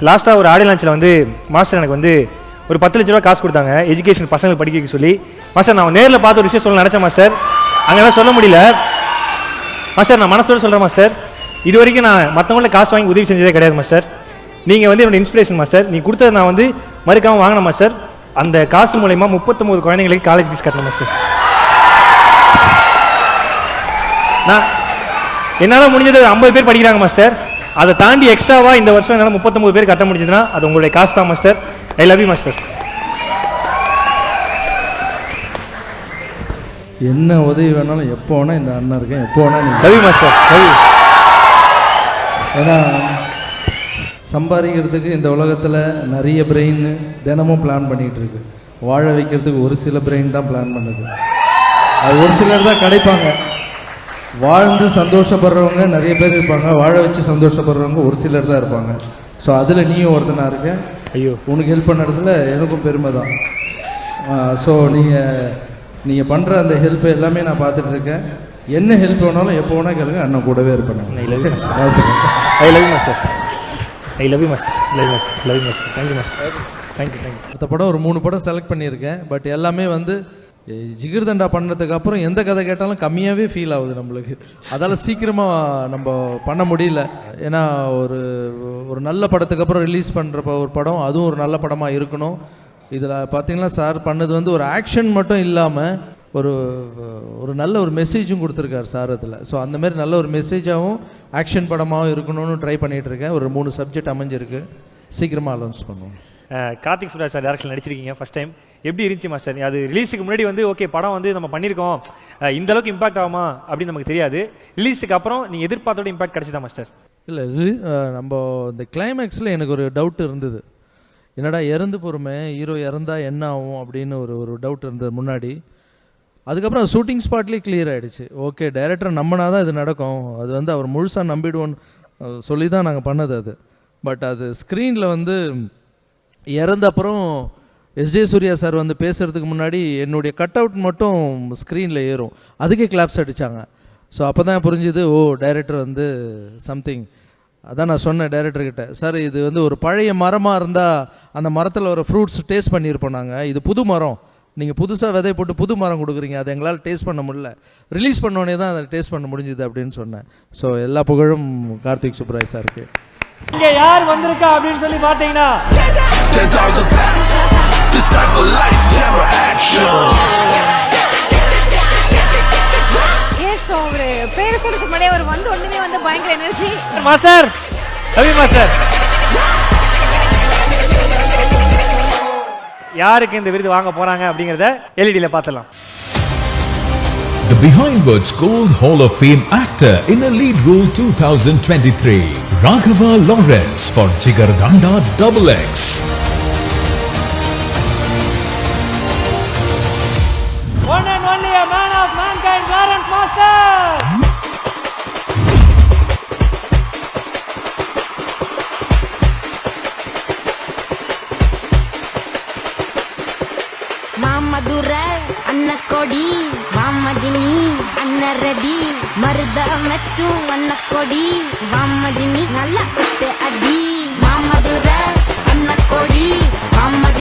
லாஸ்ட்டாக ஒரு ஆடியோ லான்ச்சில் வந்து மாஸ்டர் எனக்கு வந்து ஒரு 10 லட்ச ரூபா காசு கொடுத்தாங்க எஜுகேஷன் பசங்களுக்கு படிக்க வைக்க சொல்லி. மாஸ்டர் நான் நேரில் பார்த்து ஒரு விஷயம் சொல்ல நினச்சேன் மாஸ்டர், அங்கெல்லாம் சொல்ல முடியல மாஸ்டர். நான் மனசோடு சொல்கிறேன் மாஸ்டர், இது வரைக்கும் நான் மற்றவங்கள காசு வாங்கி உதவி செஞ்சதே கிடையாது மாஸ்டர். நீங்கள் வந்து என்னோட இன்ஸ்பிரேஷன் மாஸ்டர். நீங்கள் கொடுத்ததை நான் வந்து மறுக்காமல் வாங்கினேன் மாஸ்டர். அந்த காசு மூலயமா 39 குழந்தைங்களுக்கு காலேஜ் ஃபீஸ் கட்டணும் மாஸ்டர். நான் என்னால் முடிஞ்சது 50 பேர் படிக்கிறாங்க மாஸ்டர். அதை தாண்டி எக்ஸ்ட்ராவாக இந்த வருஷம் என்னால் 39 பேர் கட்ட முடிஞ்சதுன்னா அது உங்களுடைய காசு தான் master. I love you master. என்ன உதவி வேணாலும் எப்போ வேணா இந்த அண்ணன் இருக்கேன், எப்போ வேணா நீ love you master. Love you. ஏன்னா சம்பாதிக்கிறதுக்கு இந்த உலகத்தில் நிறைய பிரெயின் தினமும் பிளான் பண்ணிகிட்டு இருக்கு. வாழ வைக்கிறதுக்கு ஒரு சில பிரெயின் தான் பிளான் பண்ணுது. அது ஒரு சிலர் தான் கிடைப்பாங்க. வாழ்ந்து சந்தோஷப்படுறவங்க நிறைய பேர் இருப்பாங்க, வாழ வச்சு சந்தோஷப்படுறவங்க ஒரு சிலர் தான் இருப்பாங்க. ஸோ அதில் நீயும் ஒருத்தனா இருக்கேன். ஐயோ, உனக்கு ஹெல்ப் பண்ணுறதுல எனக்கும் பெருமை தான். ஸோ நீங்கள் பண்ணுற அந்த ஹெல்ப் எல்லாமே நான் பார்த்துட்டு இருக்கேன். என்ன ஹெல்ப் வேணாலும் எப்போ வேணால் கேளுங்க, அண்ணன் கூடவே இருப்பேன். I love you master. I love you master. I love you master. Love you master. Love you master. Thank you master. Thank you. அடுத்த படம் ஒரு 3 படம் செலக்ட் பண்ணியிருக்கேன். பட் எல்லாமே வந்து ஜிகிர்தண்டா பண்ணதுக்கு அப்புறம் எந்த கதை கேட்டாலும் கம்மியாகவே ஃபீல் ஆகுது நம்மளுக்கு. அதால் சீக்கிரமாக நம்ம பண்ண முடியல. ஏன்னா ஒரு நல்ல படத்துக்கு அப்புறம் ரிலீஸ் பண்ணுறப்ப ஒரு படம், அதுவும் ஒரு நல்ல படமாக இருக்கணும். இதில் பார்த்தீங்கன்னா சார் பண்ணது வந்து ஒரு ஆக்ஷன் மட்டும் இல்லாமல் ஒரு நல்ல ஒரு மெசேஜும் கொடுத்துருக்காரு சார் அதில். ஸோ அந்தமாரி நல்ல ஒரு மெசேஜாகவும் ஆக்ஷன் படமாகவும் இருக்கணும்னு ட்ரை பண்ணிகிட்டு இருக்கேன். ஒரு 3 சப்ஜெக்ட் அமைஞ்சிருக்கு, சீக்கிரமாக அலௌன்ஸ் பண்ணுவோம். கார்த்திக் சுப்ராஜ் சார் டேரக்ஷன் நடிச்சிருக்கீங்க ஃபர்ஸ்ட் டைம், எப்படி இருந்துச்சு மாஸ்டர்? அது ரிலீஸுக்கு முன்னாடி வந்து ஓகே படம் வந்து நம்ம பண்ணியிருக்கோம், இந்த அளவுக்கு இம்பாக்ட் ஆகுமா அப்படின்னு நமக்கு தெரியாது. ரிலீஸுக்கு அப்புறம் நீங்கள் எதிர்பார்த்தோட இம்பாக்ட் கிடைச்சதா மாஸ்டர்? இல்லை, நம்ம இந்த கிளைமேக்ஸில் எனக்கு ஒரு டவுட் இருந்தது. என்னடா இறந்து போகிறோமே, ஹீரோ இறந்தா என்ன ஆகும் அப்படின்னு ஒரு டவுட் இருந்தது முன்னாடி. அதுக்கப்புறம் ஷூட்டிங் ஸ்பாட்லேயே கிளியர் ஆகிடுச்சு. ஓகே, டைரக்டர் நம்பினா தான் இது நடக்கும், அது வந்து அவர் முழுசாக நம்பிடுவோன்னு சொல்லி தான் நாங்கள் பண்ணது அது. பட் அது ஸ்க்ரீனில் வந்து இறந்த அப்புறம் எஸ்ஜே சூர்யா சார் வந்து பேசுகிறதுக்கு முன்னாடி என்னுடைய கட் அவுட் மட்டும் ஸ்க்ரீனில் ஏறும், அதுக்கே கிளாப்ஸ் அடித்தாங்க. ஸோ அப்போ தான் புரிஞ்சுது, ஓ டைரக்டர் வந்து சம்திங். அதான் நான் சொன்னேன் டைரக்டர்கிட்ட, சார் இது வந்து ஒரு பழைய மரமாக இருந்தால் அந்த மரத்தில் ஒரு ஃப்ரூட்ஸ் டேஸ்ட் பண்ணியிருப்போம் நாங்கள், இது புது மரம், நீங்கள் புதுசாக விதை போட்டு புது மரம் கொடுக்குறீங்க, அதை எங்களால் டேஸ்ட் பண்ண முடியல, ரிலீஸ் பண்ணோடனே தான் அதை டேஸ்ட் பண்ண முடிஞ்சுது அப்படின்னு சொன்னேன். ஸோ எல்லா புகழும் கார்த்திக் சுப்ராஜ் சாருக்கு. இங்க யார் வந்திருக்கா அப்படின்னு சொல்லி பார்த்தீங்கன்னா பேரை சொல்றதுக்கு முன்னாடியே அவர் வந்து ஒண்ணுமே வந்து பயங்கர எனர்ஜி. மாஸ்டர், ரவி மாஸ்டர், யாருக்கு இந்த விருது வாங்க போறாங்க அப்படிங்கறத எல்இடில பார்த்தலாம். The Behind Words Gold Hall of Fame actor in a lead role 2023, Raghava Lawrence for Jigardanda XX. One and only a man of mankind, Lawrence Master. மாமதுரை அன்னக்கொடி வாமதினி அன்னரடி மருத மெச்சும் அன்னக்கொடி வாமதினி நல்லா அடி. மாமதுரை அன்னக்கொடி வாமதி